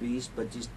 20, 25,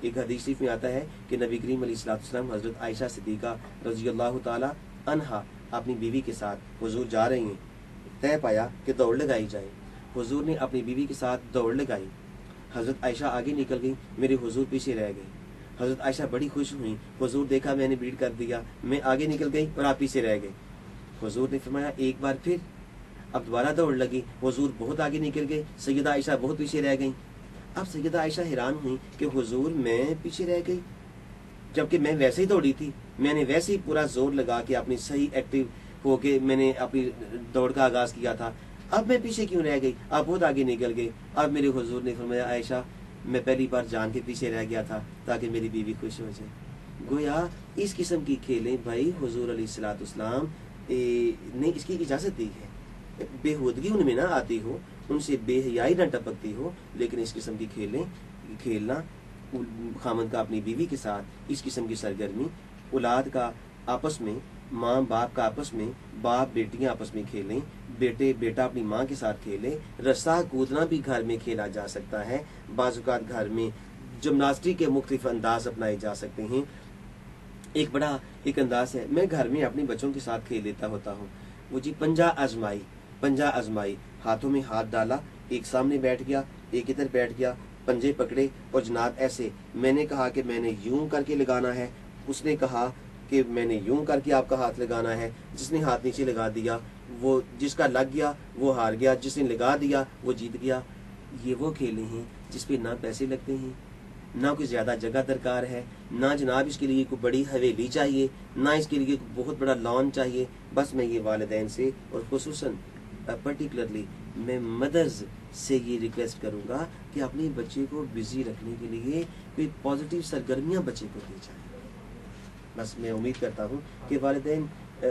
ایک حدیث شریف میں آتا ہے کہ نبی کریم علیہ الصلوۃ والسلام حضرت عائشہ صدیقہ رضی اللہ تعالی عنہا اپنی بیوی کے ساتھ حضور جا رہی ہیں. طے پایا کہ دوڑ لگائی جائے. حضور نے اپنی بیوی کے ساتھ دوڑ لگائی. حضرت عائشہ آگے نکل گئی, میرے حضور پیچھے رہ گئے. حضرت عائشہ بڑی خوش ہوئی, حضور دیکھا میں نے بیٹ کر دیا, میں آگے نکل گئی اور آپ پیچھے رہ گئے. حضور نے فرمایا ایک بار پھر. اب دوبارہ دوڑ لگی, حضور بہت آگے نکل گئے, سیدہ عائشہ بہت پیچھے رہ گئیں. اب سیدہ عائشہ حیران ہوئی کہ حضور میں پیچھے رہ گئی, جبکہ میں ویسے ہی دوڑی تھی, میں نے ویسے ہی پورا زور لگا کے اپنی صحیح ایکٹیو ہو کے میں نے اپنی دوڑ کا آغاز کیا تھا, اب میں پیچھے کیوں رہ گئی؟ آپ بہت آگے نکل گئے. اب میرے حضور نے فرمایا عائشہ میں پہلی بار جان کے پیچھے رہ گیا تھا تاکہ میری بیوی خوش ہو جائے. گویا اس قسم کی کھیلیں بھائی حضور علیہ الصلوۃ والسلام نے اس کی اجازت دی ہے. بےہودگی ان میں نہ آتی ہو, ان سے بے حیائی نہ ٹپکتی ہو, لیکن اس قسم کی کھیلیں کھیلنا خامد کا اپنی بیوی کے ساتھ, اس قسم کی سرگرمی اولاد کا آپس میں, ماں باپ کا آپس میں, باپ بیٹیاں آپس میں کھیلیں, بیٹا اپنی ماں کے ساتھ کھیلے. رسا کودنا بھی گھر میں کھیلا جا سکتا ہے. بعض اوقات گھر میں جمناسٹک کے مختلف انداز اپنائے جا سکتے ہیں. ایک انداز ہے, میں گھر میں اپنے بچوں کے ساتھ کھیل لیتا ہوتا ہوں, وہ جی پنجہ آزمائی, ہاتھوں میں ہاتھ ڈالا, ایک سامنے بیٹھ گیا, ایک ادھر بیٹھ گیا, پنجے پکڑے اور جناب ایسے, میں نے کہا کہ میں نے یوں کر کے لگانا ہے, اس نے کہا کہ میں نے یوں کر کے آپ کا ہاتھ لگانا ہے. جس نے ہاتھ نیچے لگا دیا وہ, جس کا لگ گیا وہ ہار گیا, جس نے لگا دیا وہ جیت گیا. یہ وہ کھیلیں ہیں جس پہ نہ پیسے لگتے ہیں, نہ کوئی زیادہ جگہ درکار ہے, نہ جناب اس کے لیے کوئی بڑی حویلی چاہیے, نہ اس کے لیے کوئی بہت بڑا لان چاہیے. بس میں یہ والدین سے اور خصوصاً پرٹیکولرلی میں مدرز سے یہ ریکویسٹ کروں گا کہ اپنے بچے کو بزی رکھنے کے لیے کوئی پازیٹیو سرگرمیاں بچے کو دی جائیں. بس میں امید کرتا ہوں کہ والدین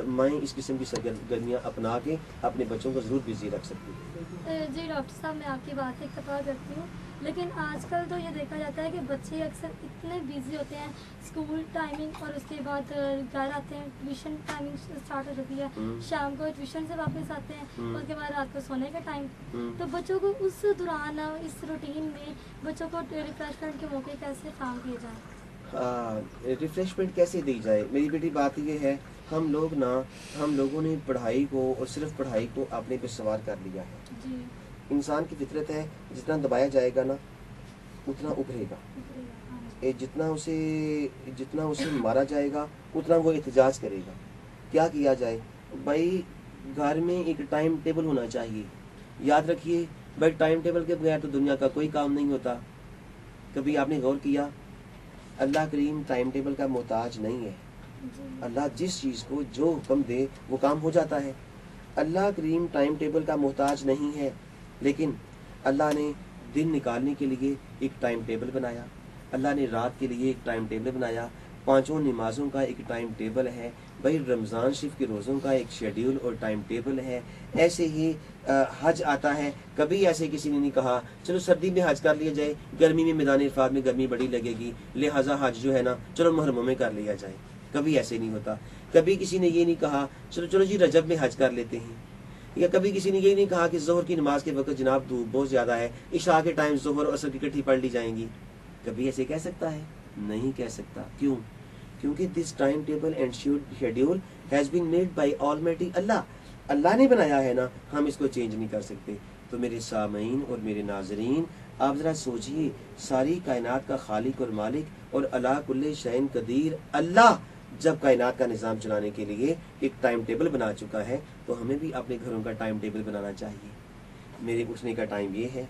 مائیں اس قسم کی سرگرمیاں اپنا کے اپنے بچوں کو ضرور بزی رکھ سکتی ہیں. جی ڈاکٹر صاحب, میں آپ کی بات سے اتفاق کرتی ہوں, لیکن آج کل تو یہ دیکھا جاتا ہے کہ بچے اکثر اتنے بیزی ہوتے ہیں, اسکول ٹائمنگ اور اس کے بعد گھر آتے ہیں, ٹیوشن ٹائمنگ اسٹارٹ ہو جاتی ہے, شام کو ٹیوشن سے واپس آتے ہیں, اس کے بعد رات کو سونے کا ٹائم. تو بچوں کو اس دوران اس روٹین میں بچوں کو ریفریشمنٹ کے موقع کیسے فراہم کیے جائیں؟ ریفریشمنٹ کیسے دی جائے؟ میری بیٹی بات یہ ہے, ہم لوگوں نے پڑھائی کو اور صرف پڑھائی کو اپنے پہ سوار کر لیا ہے. جی, انسان کی فطرت ہے, جتنا دبایا جائے گا نا اتنا ابھرے گا, جتنا اسے مارا جائے گا اتنا وہ احتجاج کرے گا. کیا کیا جائے بھائی؟ گھر میں ایک ٹائم ٹیبل ہونا چاہیے. یاد رکھیے بھائی, ٹائم ٹیبل کے بغیر تو دنیا کا کوئی کام نہیں ہوتا. کبھی آپ نے غور کیا؟ اللہ کریم ٹائم ٹیبل کا محتاج نہیں ہے. اللہ جس چیز کو جو حکم دے وہ کام ہو جاتا ہے. اللہ کریم ٹائم ٹیبل کا محتاج نہیں ہے, لیکن اللہ نے دن نکالنے کے لیے ایک ٹائم ٹیبل بنایا, اللہ نے رات کے لیے ایک ٹائم ٹیبل بنایا, 5 نمازوں کا ایک ٹائم ٹیبل ہے بھائی, رمضان شریف کے روزوں کا ایک شیڈیول اور ٹائم ٹیبل ہے. ایسے ہی حج آتا ہے, کبھی ایسے کسی نے نہیں کہا چلو سردی میں حج کر لیا جائے, گرمی میں میدان عرفات میں گرمی بڑی لگے گی لہٰذا حج جو ہے نا چلو محرموں میں کر لیا جائے. کبھی ایسے نہیں ہوتا. کبھی کسی نے یہ نہیں کہا چلو جی رجب میں حج کر لیتے ہیں, یا کبھی کسی نے یہ نہیں کہا کہ ظہر کی نماز کے وقت جناب دھوپ بہت زیادہ ہے, عشاء کے ٹائم ظہر اور عصر کی اکٹھی پڑھ لی جائیں گی. کبھی ایسے کہہ سکتا ہے؟ نہیں کہہ سکتا. کیوں؟ کیونکہ this time table and schedule has been made by almighty Allah. اللہ نے بنایا ہے نا, ہم اس کو چینج نہیں کر سکتے. تو میرے سامعین اور میرے ناظرین, آپ ذرا سوچئے, ساری کائنات کا خالق اور مالک اور علی کل شیء قدیر اللہ جب کائنات کا نظام چلانے کے لیے ایک ٹائم ٹیبل بنا چکا ہے, تو ہمیں بھی اپنے گھروں کا ٹائم ٹیبل بنانا چاہیے. میرے اٹھنے کا ٹائم یہ ہے,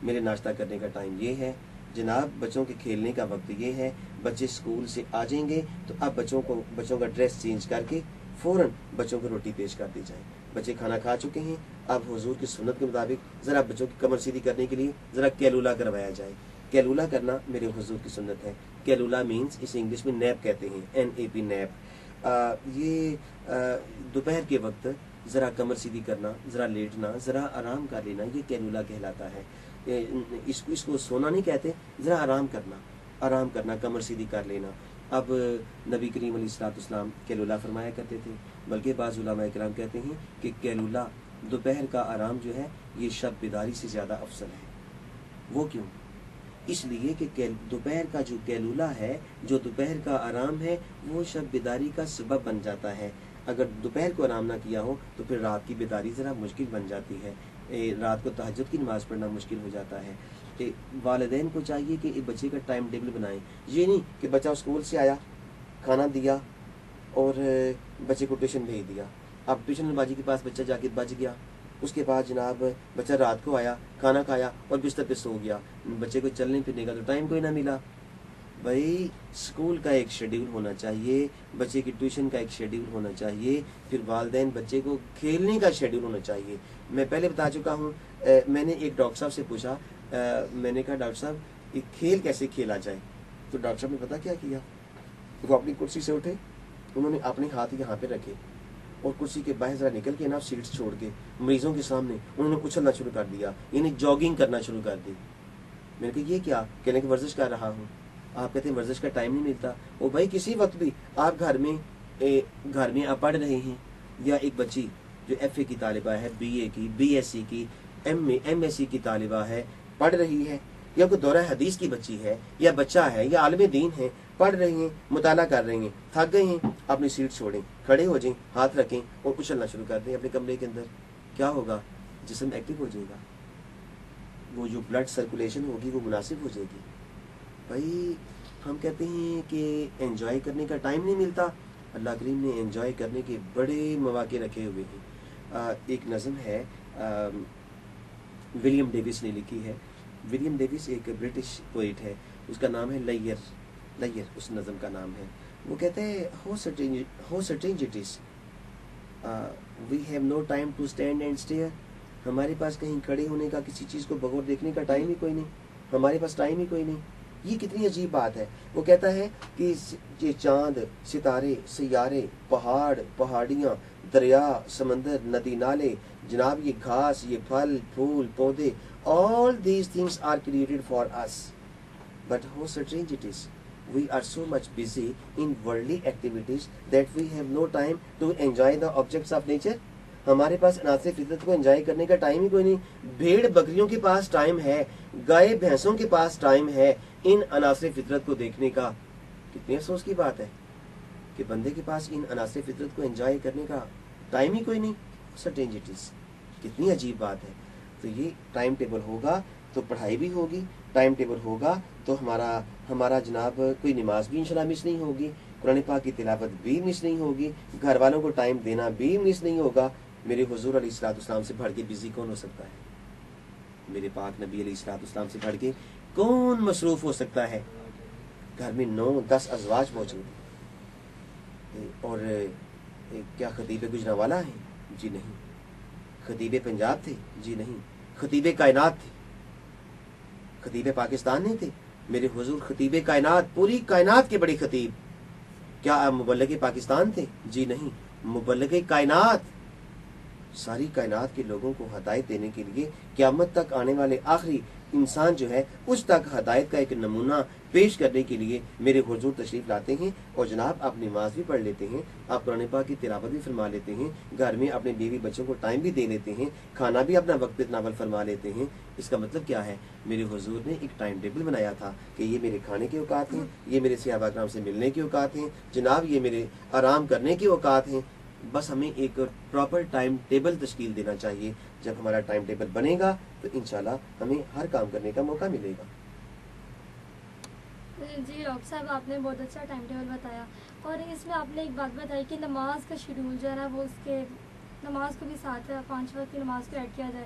میرے ناشتہ کرنے کا ٹائم یہ ہے, جناب بچوں کے کھیلنے کا وقت یہ ہے. بچے اسکول سے آ جائیں گے تو اب بچوں کا ڈریس چینج کر کے فوراً بچوں کو روٹی پیش کر دی جائے. بچے کھانا کھا چکے ہیں, اب حضور کی سنت کے مطابق ذرا بچوں کی کمر سیدھی کرنے کے لیے ذرا کیلولا کروایا جائے. کیلولا کرنا میرے حضور کی سنت ہے. کیلولا مینز, اسے انگلش میں نیپ کہتے ہیں, NAP نیپ. یہ دوپہر کے وقت ذرا کمر سیدھی کرنا, ذرا لیٹنا, ذرا آرام کر لینا, یہ کیلولا کہلاتا ہے. اس کو سونا نہیں کہتے, ذرا آرام کرنا, کمر سیدھی کر لینا. اب نبی کریم علیہ الصلوۃ والسلام کیلولا فرمایا کرتے تھے, بلکہ بعض علماء کرام کہتے ہیں کہ کیلولا دوپہر کا آرام جو ہے یہ شب بیداری سے زیادہ افضل ہے. وہ کیوں؟ اس لیے کہ دوپہر کا جو قیلولہ ہے، جو دوپہر کا آرام ہے، وہ شب بیداری کا سبب بن جاتا ہے۔ اگر دوپہر کو آرام نہ کیا ہو تو پھر رات کی بیداری ذرا مشکل بن جاتی ہے، رات کو تہجد کی نماز پڑھنا مشکل ہو جاتا ہے۔ والدین کو چاہیے کہ ایک بچے کا ٹائم ٹیبل بنائیں، یہ نہیں کہ بچہ اسکول سے آیا، کھانا دیا اور بچے کو ٹیوشن بھیج دیا، اب ٹیوشن باجی کے پاس بچہ جا کے بچ گیا، اس کے بعد جناب بچہ رات کو آیا، کھانا کھایا اور بستر پہ سو گیا، بچے کو چلنے پھرنے کا تو ٹائم کوئی نہ ملا۔ بھائی اسکول کا ایک شیڈیول ہونا چاہیے، بچے کی ٹیوشن کا ایک شیڈیول ہونا چاہیے، پھر والدین بچے کو کھیلنے کا شیڈیول ہونا چاہیے۔ میں پہلے بتا چکا ہوں، میں نے ایک ڈاکٹر صاحب سے پوچھا، میں نے کہا ڈاکٹر صاحب یہ کھیل کیسے کھیلا جائے؟ تو ڈاکٹر صاحب نے پتا کیا کیا، وہ اپنی کرسی سے اٹھے، انہوں نے اپنے ہاتھ یہاں پہ رکھے اور کرسی کے باہر ذرا نکل کے نا سیٹس چھوڑ کے مریضوں کے سامنے انہوں نے اچھلنا شروع کر دیا، یعنی جاگنگ کرنا شروع کر دی۔ میں نے کہا یہ کیا؟ کہنے کہ ورزش کر رہا ہوں۔ آپ کہتے ہیں ورزش کا ٹائم نہیں ملتا؟ او بھائی کسی وقت بھی آپ گھر میں آپ پڑھ رہے ہیں، یا ایک بچی جو ایف اے کی طالبہ ہے، بی اے کی، بی ایس سی کی، ایم ایس سی کی طالبہ ہے، پڑھ رہی ہے، یا کوئی دورہ حدیث کی بچی ہے، یا بچہ ہے، یا عالم دین ہے، پڑھ رہے ہیں، مطالعہ کر رہے ہیں، تھک گئے ہیں، اپنی سیٹ چھوڑیں، کھڑے ہو جائیں، ہاتھ رکھیں اور اچھلنا شروع کر دیں اپنے کمرے کے اندر۔ کیا ہوگا؟ جسم ایکٹیو ہو جائے گا، وہ جو بلڈ سرکولیشن ہوگی وہ مناسب ہو جائے گی۔ بھائی ہم کہتے ہیں کہ انجوائے کرنے کا ٹائم نہیں ملتا، اللہ کریم نے انجوائے کرنے کے بڑے مواقع رکھے ہوئے ہیں۔ ایک نظم ہے ولیم ڈیوس نے لکھی ہے، ولیم ڈیوس ایک برٹش پوئٹ ہے، اس کا نام ہے لیئر، اس نظم کا نام ہے۔ وہ کہتے ہیں how strange it is we have no time to stand and stare, ہمارے پاس کہیں کھڑے ہونے کا، کسی چیز کو بغور دیکھنے کا ٹائم ہی کوئی نہیں، ہمارے پاس ٹائم ہی کوئی نہیں۔ یہ کتنی عجیب بات ہے۔ وہ کہتا ہے کہ یہ چاند، ستارے، سیارے، پہاڑ، پہاڑیاں، دریا، سمندر، ندی نالے، جناب یہ گھاس، یہ پھل پھول پودے، all these things are created for us, but how strange it is, we are so much busy in worldly activities that we have no time to enjoy the objects of nature. ہمارے پاس عناصر فطرت کو enjoy کرنے کا time ہی کوئی نہیں۔ بھیڑ بکریوں کے پاس ٹائم ہے، گائے بھینسوں کے پاس ٹائم ہے ان عناصر فطرت کو دیکھنے کا۔ کتنی افسوس کی بات ہے کہ بندے کے پاس ان عناصر فطرت کو انجوائے کرنے کا ٹائم ہی کوئی نہیں۔ سٹرینج اٹ از، کتنی عجیب بات ہے۔ تو یہ ٹائم ٹیبل ہوگا تو پڑھائی بھی ہوگی، ٹائم ٹیبل ہوگا تو ہمارا جناب کوئی نماز بھی انشاءاللہ مس نہیں ہوگی، قرآن پاک کی تلاوت بھی مس نہیں ہوگی، گھر والوں کو ٹائم دینا بھی مس نہیں ہوگا۔ میرے حضور علیہ الصلوۃ والسلام سے بڑھ کے بزی کون ہو سکتا ہے؟ میرے پاک نبی علیہ الصلوۃ والسلام سے بڑھ کے کون مصروف ہو سکتا ہے؟ گھر میں 9-10 ازواج موجود ہیں، اور کیا خطیب گجرانوالہ ہیں؟ جی نہیں۔ خطیب پنجاب تھے؟ جی نہیں۔ خطیب کائنات تھے؟ خطیب پاکستان نہیں تھے؟ میرے حضور خطیب کائنات، پوری کائنات کے بڑے خطیب۔ کیا آپ مبلغ پاکستان تھے؟ جی نہیں، مبلغ کائنات، ساری کائنات کے لوگوں کو ہدایت دینے کے لیے قیامت تک آنے والے آخری انسان جو ہے اس تک ہدایت کا ایک نمونہ پیش کرنے کے لیے میرے حضور تشریف لاتے ہیں، اور جناب آپ نماز بھی پڑھ لیتے ہیں، آپ قرآن پاک کی تلاوت بھی فرما لیتے ہیں، گھر میں اپنے بیوی بچوں کو ٹائم بھی دے لیتے ہیں، کھانا بھی اپنا وقت پہ تناول فرما لیتے ہیں۔ اس کا مطلب کیا ہے؟ میرے حضور نے ایک ٹائم ٹیبل بنایا تھا کہ یہ میرے کھانے کے اوقات ہیں، یہ میرے صحابہ کرام سے ملنے کے اوقات ہیں، جناب یہ میرے آرام کرنے کے اوقات ہیں۔ بس ہمیں ایک پراپر ٹائم ٹیبل تشکیل دینا چاہیے۔ جب ہمارا ٹائم ٹیبل بنے گا تو انشاءاللہ ہمیں ہر کام کرنے کا موقع ملے گا۔ جی ڈاکٹر صاحب، آپ نے بہت اچھا ٹائم ٹیبل بتایا، اور اس میں آپ نے ایک بات بتائی کہ نماز کا شیڈول جو ہے نا وہ اس کے نماز کو بھی ساتھ 5 وقت کی نماز کو ایڈ کیا جائے۔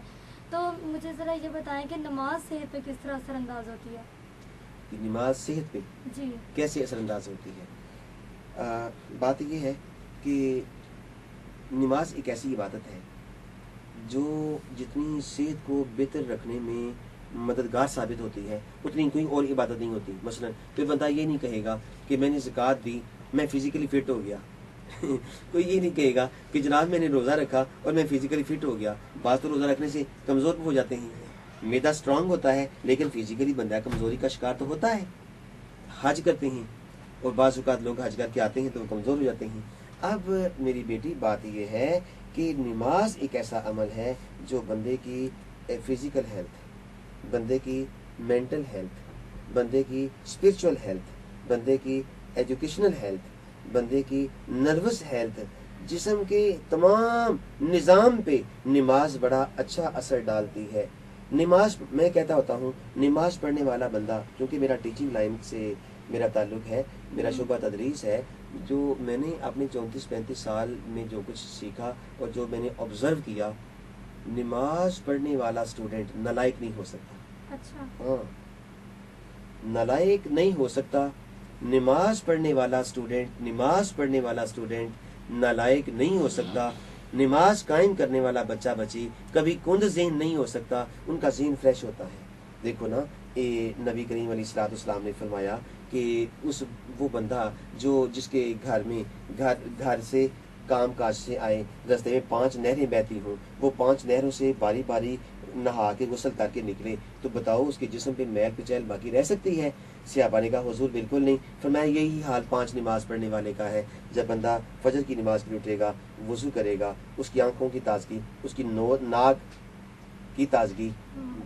تو مجھے ذرا یہ بتائیں کہ نماز صحت پہ کس طرح اثر انداز ہوتی ہے؟ نماز صحت پہ جی کیسے اثر انداز ہوتی ہے؟ بات یہ ہے کہ نماز ایک ایسی عبادت ہے جو جتنی صحت کو بہتر رکھنے میں مددگار ثابت ہوتی ہے اتنی کوئی اور عبادت نہیں ہوتی۔ مثلا کوئی بندہ یہ نہیں کہے گا کہ میں نے زکوٰۃ دی میں فزیکلی فٹ ہو گیا کوئی یہ نہیں کہے گا کہ جناب میں نے روزہ رکھا اور میں فزیکلی فٹ ہو گیا۔ بعض تو روزہ رکھنے سے کمزور ہو جاتے ہیں، میدا سٹرونگ ہوتا ہے لیکن فزیکلی بندہ کمزوری کا شکار تو ہوتا ہے۔ حج کرتے ہیں اور بعض اوقات لوگ حج کر کے آتے ہیں تو وہ کمزور ہو جاتے ہیں۔ اب میری بیٹی بات یہ ہے کہ نماز ایک ایسا عمل ہے جو بندے کی فزیکل ہیلتھ، بندے کی مینٹل ہیلتھ بندے کی اسپرچول ہیلتھ، بندے کی ایجوکیشنل ہیلتھ، بندے کی نروس ہیلتھ، جسم کے تمام نظام پہ نماز بڑا اچھا اثر ڈالتی ہے. نماز، میں کہتا ہوتا ہوں نماز پڑھنے والا بندہ، کیونکہ میرا ٹیچنگ لائن سے میرا تعلق ہے، میرا شعبہ تدریس ہے، جو میں نے اپنے 34-35 سال میں جو کچھ سیکھا اور جو میں نے آبزرو کیا، نماز پڑھنے والا اسٹوڈنٹ نالائق نہیں ہو سکتا. اچھا. ہاں، نالائق نہیں ہو سکتا. نماز پڑھنے والا اسٹوڈنٹ نالائق نہیں ہو سکتا. نماز قائم کرنے والا بچہ بچی کبھی کند ذہن نہیں ہو سکتا، ان کا ذہن فریش ہوتا ہے. دیکھو نا، نبی کریم علیہ الصلوۃ والسلام نے فرمایا کہ وہ بندہ جس کے گھر سے کام کاج سے آئے، رستے میں 5 نہریں بہتی ہوں، وہ 5 نہروں سے باری باری نہا کے غسل کر کے نکلے، تو بتاؤ اس کے جسم پہ میل کچیل باقی رہ سکتی ہے؟ صحابہ نے کہا حضور بالکل نہیں. فرمایا یہی حال 5 نماز پڑھنے والے کا ہے. جب بندہ فجر کی نماز کے لیے اٹھے گا، وضو کرے گا، اس کی آنکھوں کی تازگی، اس کی ناک کی تازگی،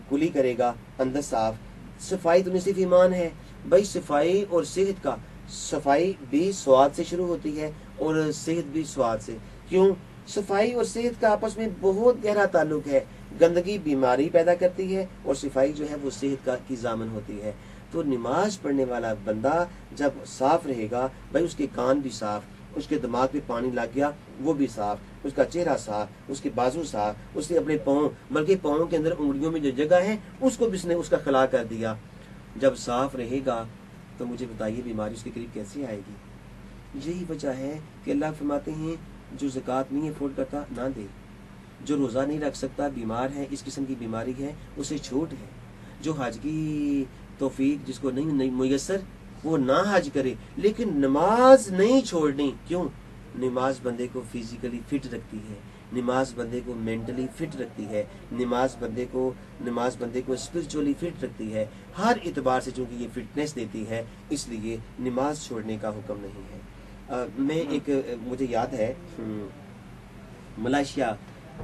کلی کرے گا، اندر صاف. صفائی تو نصف ایمان ہے بھائی. صفائی اور صحت کا، صفائی بھی سواد سے شروع ہوتی ہے اور صحت بھی سواد سے. کیوں؟ صفائی اور صحت کا آپس میں بہت گہرا تعلق ہے. گندگی بیماری پیدا کرتی ہے اور صفائی جو ہے وہ صحت کی ضامن ہوتی ہے. تو نماز پڑھنے والا بندہ جب صاف رہے گا بھائی، اس کے کان بھی صاف، اس کے دماغ پہ پانی لگ گیا وہ بھی صاف، اس کا چہرہ صاف، اس کے بازو صاف، اس نے اپنے پاؤں، بلکہ پاؤں کے اندر انگلیوں میں جو جگہ ہے اس کو بھی اس نے اس کا خلا کر دیا. جب صاف رہے گا تو مجھے بتائیے بیماری اس کے قریب کیسے آئے گی؟ یہی وجہ ہے کہ اللہ فرماتے ہیں جو زکوٰۃ نہیں افورڈ کرتا نہ دے، جو روزہ نہیں رکھ سکتا، بیمار ہے، اس قسم کی بیماری ہے، اسے چھوٹ ہے. جو حج کی توفیق جس کو نہیں میسر، وہ نہ حج کرے، لیکن نماز نہیں چھوڑنی. کیوں؟ نماز بندے کو فزیکلی فٹ رکھتی ہے، نماز بندے کو مینٹلی فٹ رکھتی ہے، نماز بندے کو اسپرچولی فٹ رکھتی ہے. ہر اعتبار سے چونکہ یہ فٹنس دیتی ہے، اس لیے نماز چھوڑنے کا حکم نہیں ہے. مجھے یاد ہے ملائیشیا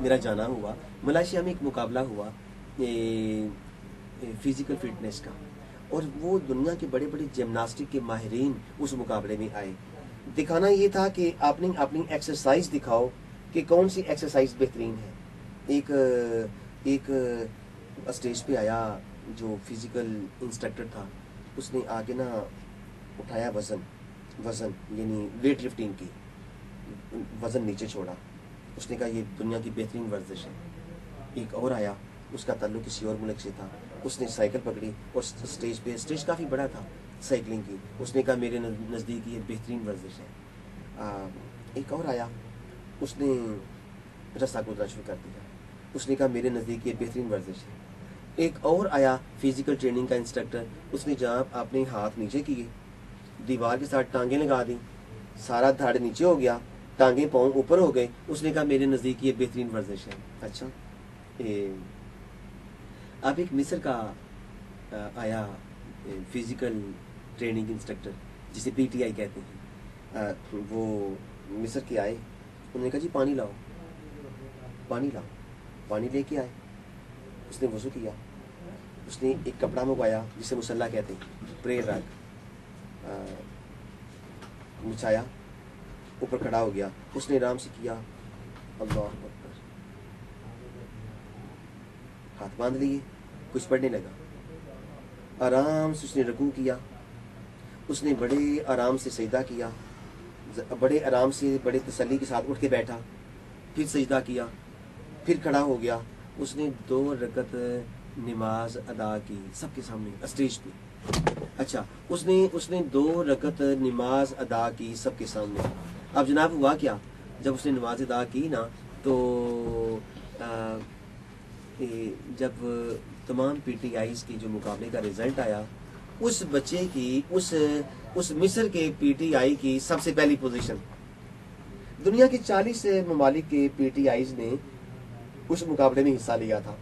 میرا جانا ہوا. ملائیشیا میں ایک مقابلہ ہوا فزیکل فٹنس کا، اور وہ دنیا کے بڑے بڑے جمناسٹک کے ماہرین اس مقابلے میں آئے. دکھانا یہ تھا کہ اپنی ایکسرسائز دکھاؤ کہ کون سی ایکسرسائز بہترین ہے. ایک اسٹیج پہ آیا جو فزیکل انسٹرکٹر تھا، اس نے آگے نا اٹھایا وزن یعنی ویٹ لفٹنگ کی، وزن نیچے چھوڑا. اس نے کہا یہ دنیا کی بہترین ورزش ہے. ایک اور آیا، اس کا تعلق کسی اور ملک سے تھا، اس نے سائیکل پکڑی اور اسٹیج کافی بڑا تھا سائیکلنگ کی، اس نے کہا میرے نزدیک یہ بہترین ورزش ہے. ایک اور آیا، اس نے رسہ کودنا شروع کر دیا، اس نے کہا میرے نزدیک یہ بہترین ورزش ہے. ایک اور آیا فزیکل ٹریننگ کا انسٹرکٹر، اس نے جہاں اپنے ہاتھ نیچے کیے، دیوار کے ساتھ ٹانگیں لگا دی، سارا دھاڑ نیچے ہو گیا، ٹانگیں پاؤں اوپر ہو گئے، اس نے کہا میرے نزدیک یہ بہترین ورزش ہے. اچھا، اب ایک مصر کا آیا فزیکل ٹریننگ انسٹرکٹر جسے PTI کہتے ہیں. وہ مصر کے آئے، انہوں نے کہا جی پانی لاؤ. پانی لے کے آئے، اس نے وضو کیا، اس نے ایک کپڑا منگوایا جسے مصلی کہتے ہیں، پریئر رگ بچھایا، اوپر کھڑا ہو گیا، اس نے آرام سے کیا، اللہ اکبر، ہاتھ باندھ لیے، کچھ پڑھنے لگا. آرام سے اس نے رکوع کیا، اس نے بڑے آرام سے سجدہ کیا، بڑے آرام سے بڑے تسلی کے ساتھ اٹھ کے بیٹھا، پھر سجدہ کیا، پھر کھڑا ہو گیا. اس نے 2 رکعت نماز ادا کی سب کے سامنے اسٹیج پہ. اچھا، اس نے 2 رکعت نماز ادا کی سب کے سامنے. اب جناب ہوا کیا، جب اس نے نماز ادا کی نا، تو جب تمام PTIs کی جو مقابلے کا رزلٹ آیا، اس بچے کی اس مصر کے PTI کی سب سے پہلی پوزیشن. دنیا کے 40 ممالک کے PTIs نے اس مقابلے میں حصہ لیا تھا.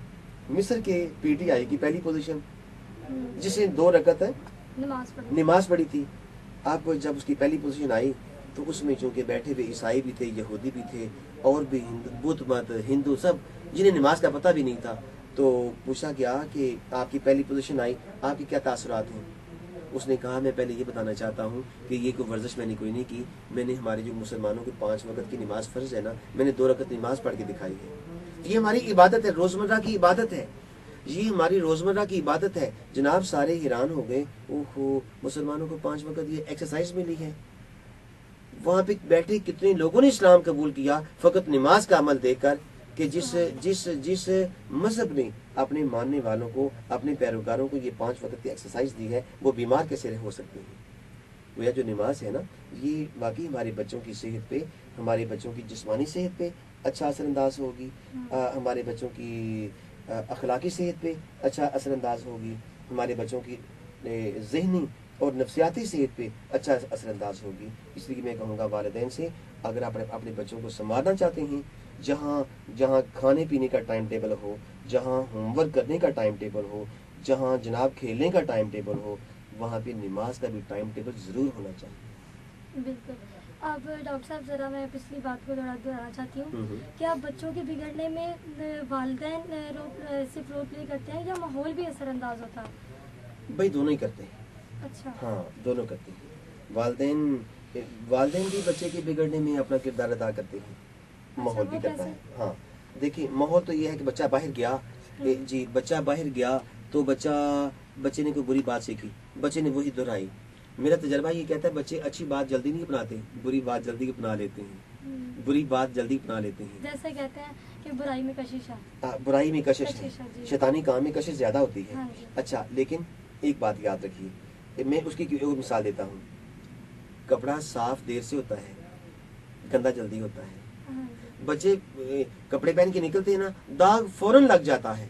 مصر کے PTI کی پہلی پوزیشن، جس نے 2 رکعت نماز پڑھی تھی. اب جب اس کی پہلی پوزیشن آئی تو اس میں چونکہ بیٹھے ہوئے عیسائی بھی تھے، یہودی بھی تھے، اور بھی بدھ مت، ہندو، سب جنہیں نماز کا پتہ بھی نہیں تھا. تو پوچھا گیا کہ آپ کی پہلی پوزیشن آئی، آپ کی کیا تاثرات ہیں؟ اس نے کہا میں پہلے یہ بتانا چاہتا ہوں کہ یہ کوئی ورزش میں نے کوئی نہیں کی، میں نے ہمارے جو مسلمانوں کے 5 وقت کی نماز فرض ہے نا، میں نے 2 رکعت نماز پڑھ کے دکھائی ہے. یہ ہماری عبادت ہے، روزمرہ کی عبادت ہے، یہ ہماری روزمرہ کی عبادت ہے. جناب سارے حیران ہو گئے، اوہو مسلمانوں کو 5 وقت یہ ایکسرسائز ملی ہے. وہاں پہ بیٹھے کتنے لوگوں نے اسلام قبول کیا فقط نماز کا عمل دیکھ کر، کہ جس مذہب نے اپنے ماننے والوں کو، اپنے پیروکاروں کو یہ 5 وقت کی ایکسرسائز دی ہے، وہ بیمار کیسے ہو سکتے ہیں. گویا جو نماز ہے نا، یہ واقعی ہمارے بچوں کی صحت پہ، ہمارے بچوں کی جسمانی صحت پہ اچھا اثر انداز ہوگی، ہمارے بچوں کی اخلاقی صحت پہ اچھا اثر انداز ہوگی، ہمارے بچوں کی ذہنی اور نفسیاتی صحت پہ اچھا اثر انداز ہوگی. اس لیے میں کہوں گا والدین سے، اگر آپ اپنے بچوں کو سنبھالنا چاہتے ہیں، جہاں کھانے پینے کا ٹائم ٹیبل ہو، جہاں ہوم ورک کرنے کا ٹائم ٹیبل ہو، جہاں جناب کھیلنے کا ٹائم ٹیبل ہو، وہاں پہ نماز کا بھی ٹائم ٹیبل ضرور ہونا چاہیے. بالکل. اب ڈاکٹر صاحب ذرا میں پچھلی بات کو دہرانا چاہتی ہوں کہ آپ بچوں کے بگڑنے میں والدین صرف رول پلے کرتے ہیں یا ماحول بھی اثر انداز ہوتا ہے؟ بھائی دونوں ہی کرتے ہیں. اچھا. ہاں دونوں کرتے ہیں. والدین بھی بچے کے بگڑنے میں اپنا کردار ادا کرتے ہیں، ماحول بھی کرتا ہے. ہاں دیکھیے ماحول تو یہ ہے کہ بچہ باہر گیا، جی بچہ باہر گیا تو بچے نے کوئی بری بات سیکھی، بچے نے وہی دہرائی. میرا تجربہ یہ کہتا ہے بچے اچھی بات جلدی نہیں اپناتے، بری بات جلدی اپنا لیتے ہیں، بری بات جلدی اپنا لیتے ہیں. جیسے کہتے ہیں کہ برائی میں کشش ہے، برائی میں کشش ہے، شیطانی کام میں کشش زیادہ ہوتی ہے. ہاں جی. اچھا لیکن ایک بات یاد رکھیے، میں اس کی ایک مثال دیتا ہوں. کپڑا صاف دیر سے ہوتا ہے، گندا جلدی ہوتا ہے. بچے کپڑے پہن کے نکلتے ہیں نا، داغ فوراً لگ جاتا ہے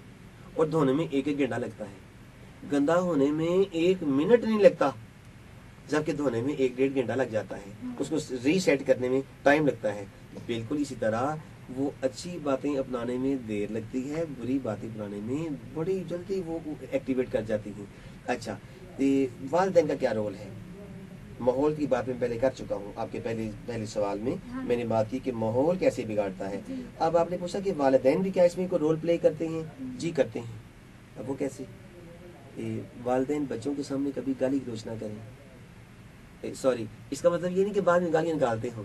اور دھونے میں 1 گھنٹہ لگتا ہے. گندا ہونے میں 1 منٹ نہیں لگتا، جبکہ دھونے میں 1-1.5 گھنٹہ لگ جاتا ہے. اس کو ری سیٹ کرنے میں ٹائم لگتا ہے. بالکل اسی طرح وہ اچھی باتیں اپنانے میں دیر لگتی ہے، بری باتیں اپنانے میں بڑی جلدی وہ ایکٹیویٹ کر جاتی ہیں. اچھا والدین کا کیا رول ہے؟ ماحول کی بات میں پہلے کر چکا ہوں، آپ کے پہلے سوال میں نے بات کی کہ ماحول کیسے بگاڑتا ہے. اب آپ نے پوچھا کہ والدین بھی کیا اس میں کوئی رول پلے کرتے ہیں؟ جی کرتے ہیں. اب وہ کیسے؟ والدین بچوں کے سامنے کبھی گالی گلوچ نہ کریں. سوری، اس کا مطلب یہ نہیں کہ بعد میں گالیاں نکالتے ہوں.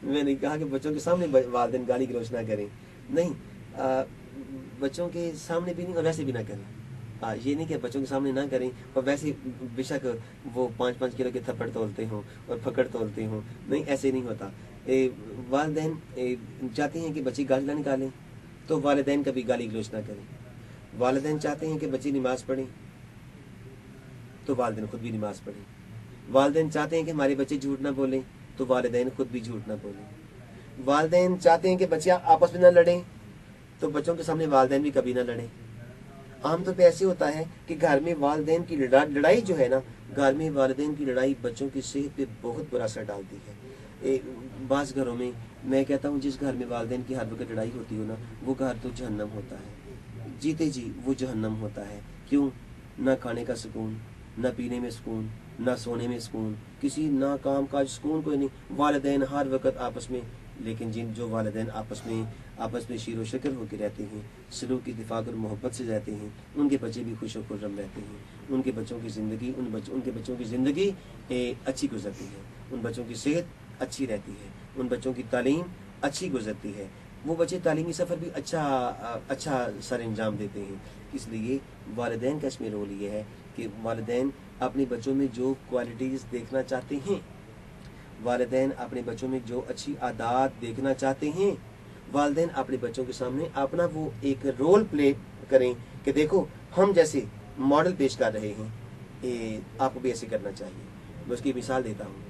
میں نے کہا کہ بچوں کے سامنے والدین گالی گلوچ نہ کریں، نہیں، بچوں کے سامنے بھی نہیں اور ویسے بھی نہ کریں. یہ نہیں کہ بچوں کے سامنے نہ کریں اور ویسے بے شک وہ 5-5 کلو کے تھپڑ تولتے ہوں اور پھکڑ تولتے ہوں، نہیں ایسے نہیں ہوتا. والدین چاہتے ہیں کہ بچے گالی نہ نکالیں تو والدین کبھی گالی گلوچ نہ کریں. والدین چاہتے ہیں کہ بچے نماز پڑھیں تو والدین خود بھی نماز پڑھیں. والدین چاہتے ہیں کہ ہمارے بچے جھوٹ نہ بولیں تو والدین خود بھی جھوٹ نہ بولیں. والدین چاہتے ہیں کہ بچے آپس میں نہ لڑیں تو بچوں کے سامنے والدین بھی کبھی نہ لڑیں. عام طور پہ ایسے ہوتا ہے کہ گھر میں والدین کی لڑائی جو ہے نا، گھر میں والدین کی لڑائی بچوں کی صحت پہ بہت برا اثر ڈالتی ہے. بعض گھروں میں میں کہتا ہوں جس گھر میں والدین کی ہر وقت لڑائی ہوتی ہو نا، وہ گھر تو جہنم ہوتا ہے. جیتے جی وہ جہنم ہوتا ہے. کیوں؟ نہ کھانے کا سکون، نہ پینے میں سکون، نہ سونے میں سکون، کسی نہ کام کاج سکون کوئی نہیں. والدین ہر وقت آپس میں، لیکن جو والدین آپس میں شیر و شکر ہو کے رہتے ہیں، سلوک اتفاق اور محبت سے رہتے ہیں، ان کے بچے بھی خوش و خرم رہتے ہیں. ان کے بچوں کی زندگی اچھی گزرتی ہے، ان بچوں کی صحت اچھی رہتی ہے، ان بچوں کی تعلیم اچھی گزرتی ہے. وہ بچے تعلیمی سفر بھی اچھا سر انجام دیتے ہیں. اس لیے والدین کا اس میں رول یہ ہے کہ والدین اپنے بچوں میں جو کوالٹیز دیکھنا چاہتے ہیں، والدین اپنے بچوں میں جو اچھی عادات دیکھنا چاہتے ہیں، والدین اپنے بچوں کے سامنے اپنا وہ ایک رول پلے کریں کہ دیکھو ہم جیسے ماڈل پیش کر رہے ہیں، آپ کو بھی ایسے کرنا چاہیے. میں اس کی مثال دیتا ہوں.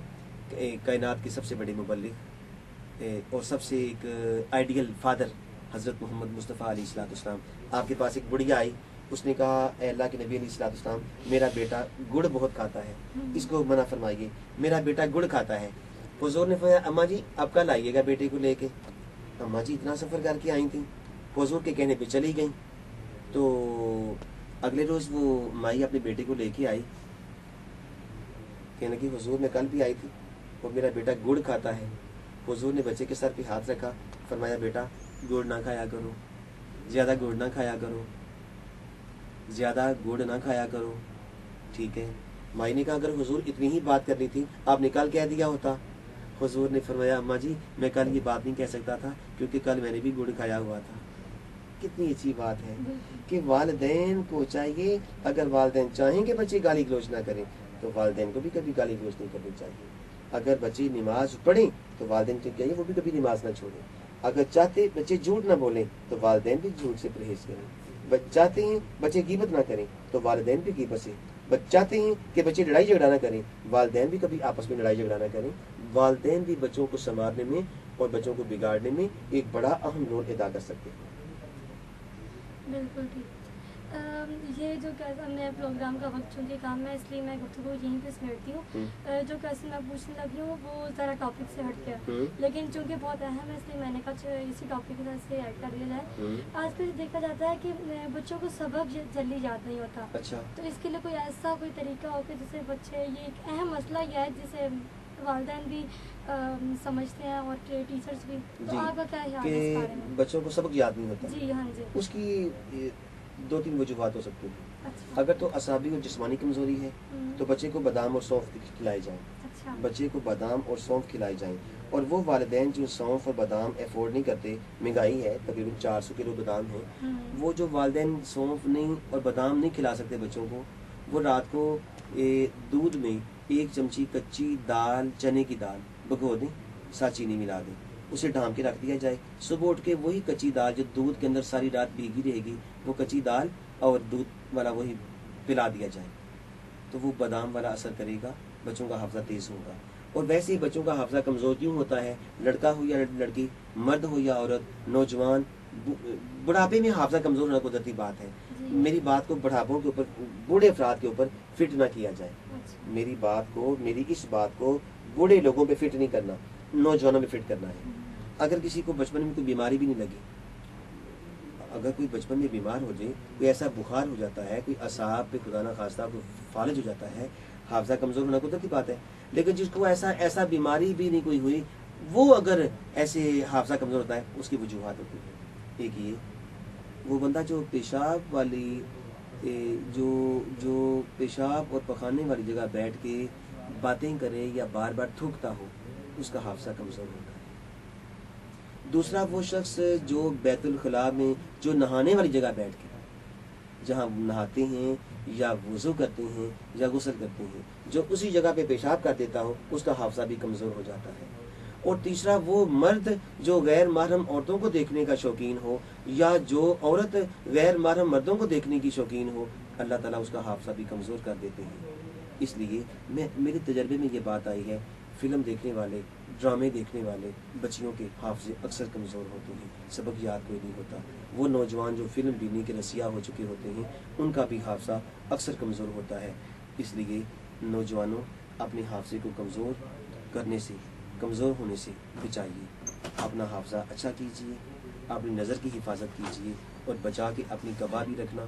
کائنات کے سب سے بڑے مبلغ اور سب سے ایک آئیڈیل فادر حضرت محمد مصطفیٰ علیہ الصلوۃ والسلام، آپ کے پاس ایک بڑھیا آئی، اس نے کہا اے اللہ کے نبی علیہ الصلوۃ والسلام، میرا بیٹا گڑ بہت کھاتا ہے، اس کو منع فرمائیے، میرا بیٹا گڑ کھاتا ہے. حضور نے فرمایا اماں جی اب کل آئیے گا بیٹے کو لے کے. اماں جی اتنا سفر کر کے آئی تھیں، حضور کے کہنے پہ چلی گئیں. تو اگلے روز وہ مائی اپنے بیٹے کو لے کے آئی، کہنے لگی حضور میں کل بھی آئی تھی اور میرا بیٹا گڑ کھاتا ہے. حضور نے بچے کے سر پہ ہاتھ رکھا، فرمایا بیٹا گڑ نہ کھایا کرو، زیادہ گڑ نہ کھایا کرو، زیادہ گڑ نہ کھایا کرو. ٹھیک ہے. مائی نے کہا اگر حضور اتنی ہی بات کرنی تھی آپ نے کل کہہ دیا ہوتا. حضور نے فرمایا اماں جی میں کل یہ بات نہیں کہہ سکتا تھا کیونکہ کل میں نے بھی گڑ کھایا ہوا تھا. کتنی اچھی بات ہے کہ والدین کو چاہیے اگر والدین چاہیں کہ بچے گالی گلوچ نہ کریں تو والدین کو بھی کبھی گالی گلوچ نہیں کرنی چاہیے. اگر بچے نماز پڑھیں تو والدین کو چاہیے وہ بھی کبھی نماز نہ چھوڑیں. اگر چاہتے بچے جھوٹ نہ بولیں تو والدین بھی جھوٹ سے پرہیز کریں. چاہتے ہیں بچے غیبت نہ کریں تو والدین بھی غیبت سے. چاہتے ہیں کہ بچے لڑائی جھگڑا نہ کریں والدین بھی کبھی آپس میں لڑائی جھگڑا نہ کریں. والدین بھی بچوں کو سنوارنے میں اور بچوں کو بگاڑنے میں ایک بڑا اہم رول ادا کر سکتے ہیں. بالکل ٹھیک. یہ جو میں پروگرام کا وقت چونکہ کام ہے اس لیے میں گفتگو یہیں پہ سمیٹتی ہوں. جو کوشچن میں پوچھنے لگی ہوں وہ ذرا ٹاپک سے ہٹ گیا لیکن چونکہ بہت اہم ہے اس لیے میں نے کہا اسی ٹاپک کے ساتھ سے ایڈ کر دیا جائے. آج کل دیکھا جاتا ہے کہ بچوں کو سبق جلدی یاد نہیں ہوتا. اچھا تو اس کے لیے کوئی ایسا کوئی طریقہ ہو کہ جسے بچے یہ ایک اہم مسئلہ یہ ہے جسے والدین بھی سمجھتے ہیں اور ٹیچرز بھی. تو آپ کا کیا خیال ہے اس بارے میں؟ بچوں کو سبق یاد نہیں ہوتا. جی ہاں جی. اس کی 2-3 وجوہات ہو سکتی ہیں. اچھا. اگر تو اعصابی اور جسمانی کمزوری ہے تو بچے کو بادام اور سونف کھلائے جائیں. اچھا. بچے کو بادام اور سونف کھلائے جائیں. اور وہ والدین جو سونف اور بادام افورڈ نہیں کرتے مہنگائی ہے تقریباً 400 کلو بادام ہیں وہ جو والدین سونف نہیں اور بادام نہیں کھلا سکتے بچوں کو وہ رات کو دودھ میں 1 چمچی کچی دال چنے کی دال بھگو دیں ساتھ چینی ملا دیں اسے ڈھام کے رکھ دیا جائے. صبح اٹھ کے وہی کچی دال جو دودھ کے اندر ساری رات بھیگی رہے گی وہ کچی دال اور دودھ والا وہی پلا دیا جائے تو وہ بادام والا اثر کرے گا. بچوں کا حافظہ تیز ہوگا. اور ویسے ہی بچوں کا حافظہ کمزور کیوں ہوتا ہے لڑکا ہو یا لڑکی مرد ہو یا عورت نوجوان بڑھاپے میں حافظہ کمزور ہونا قدرتی بات ہے. میری بات کو بڑھاپوں کے اوپر بوڑھے افراد کے اوپر فٹ نہ کیا جائے. میری اس بات کو بوڑھے لوگوں پہ فٹ نہیں کرنا نوجوانوں پہ فٹ کرنا ہے. اگر کسی کو بچپن میں کوئی بیماری بھی نہیں لگی اگر کوئی بچپن میں بیمار ہو جائے کوئی ایسا بخار ہو جاتا ہے کوئی اعصاب پہ خدا نہ خواستہ کوئی فالج ہو جاتا ہے حافظہ کمزور ہونا قدرتی بات ہے. لیکن جس کو ایسا بیماری بھی نہیں کوئی ہوئی وہ اگر ایسے حافظہ کمزور ہوتا ہے اس کی وجوہات ہوتی ہیں. ایک یہ وہ بندہ جو پیشاب والی جو پیشاب اور پخانے والی جگہ بیٹھ کے باتیں کرے یا بار بار تھوکتا ہو اس کا حافظہ کمزور ہوتا ہے. دوسرا وہ شخص جو بیت الخلاء میں جو نہانے والی جگہ بیٹھ کے جہاں نہاتے ہیں یا وضو کرتے ہیں یا غسل کرتے ہیں جو اسی جگہ پہ پیشاب کر دیتا ہو اس کا حافظہ بھی کمزور ہو جاتا ہے. اور تیسرا وہ مرد جو غیر محرم عورتوں کو دیکھنے کا شوقین ہو یا جو عورت غیر محرم مردوں کو دیکھنے کی شوقین ہو اللہ تعالیٰ اس کا حافظہ بھی کمزور کر دیتے ہیں. اس لیے میرے تجربے میں یہ بات آئی ہے فلم دیکھنے والے ڈرامے دیکھنے والے بچیوں کے حافظے اکثر کمزور ہوتے ہیں سبق یاد کوئی نہیں ہوتا. وہ نوجوان جو فلم بینی کے رسیا ہو چکے ہوتے ہیں ان کا بھی حافظہ اکثر کمزور ہوتا ہے. اس لیے نوجوانوں اپنے حافظے کو کمزور ہونے سے بچائیے. اپنا حافظہ اچھا کیجیے اپنی نظر کی حفاظت کیجیے اور بچا کے اپنی گواہ بھی رکھنا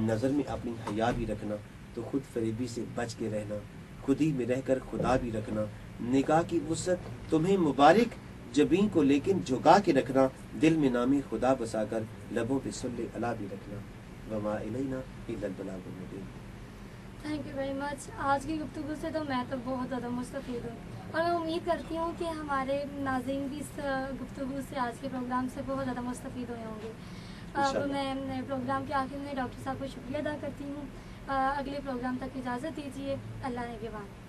نظر میں اپنی حیا بھی رکھنا تو خود فریبی سے بچ کے رہنا خود ہی میں رہ کر خدا بھی رکھنا. نکاح کی وسعت تمہیں مبارک جبین کو لیکن جھکا کے رکھنا دل میں نامی خدا بسا کر لبوں پہ صلی اللہ بھی رکھنا. وما الینا الا البلاغ المبین. Thank you very much. آج کی گفتگو سے تو میں تو بہت زیادہ مستفید ہوں اور میں امید کرتی ہوں کہ ہمارے ناظرین بھی اس گفتگو سے آج کے پروگرام سے بہت زیادہ مستفید ہوئے ہوں گے. اب میں پروگرام کے آخر میں ڈاکٹر صاحب کو شکریہ ادا کرتی ہوں. اگلے پروگرام تک اجازت دیجیے. اللہ نگہبان.